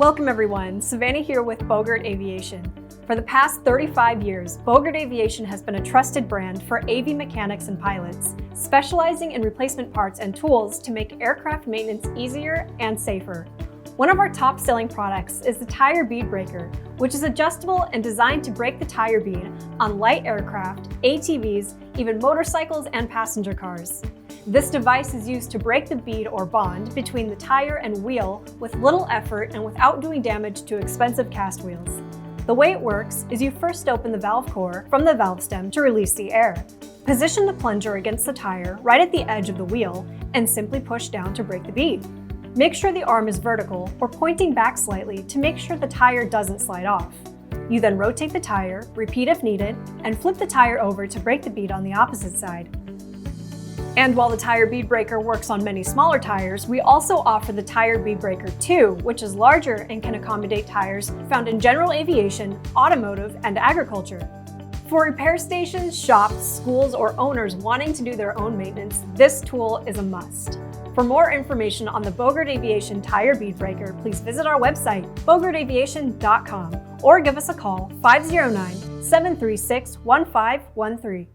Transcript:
Welcome everyone, Savannah here with Bogert Aviation. For the past 35 years, Bogert Aviation has been a trusted brand for AV mechanics and pilots, specializing in replacement parts and tools to make aircraft maintenance easier and safer. One of our top-selling products is the Tire Bead Breaker, which is adjustable and designed to break the tire bead on light aircraft, ATVs, even motorcycles and passenger cars. This device is used to break the bead or bond between the tire and wheel with little effort and without doing damage to expensive cast wheels. The way it works is you first open the valve core from the valve stem to release the air. Position the plunger against the tire right at the edge of the wheel and simply push down to break the bead. Make sure the arm is vertical or pointing back slightly to make sure the tire doesn't slide off. You then rotate the tire, repeat if needed, and flip the tire over to break the bead on the opposite side. And while the Tire Bead Breaker works on many smaller tires, we also offer the Tire Bead Breaker 2, which is larger and can accommodate tires found in general aviation, automotive, and agriculture. For repair stations, shops, schools, or owners wanting to do their own maintenance, this tool is a must. For more information on the Bogert Aviation Tire Bead Breaker, please visit our website, bogertaviation.com, or give us a call 509-736-1513.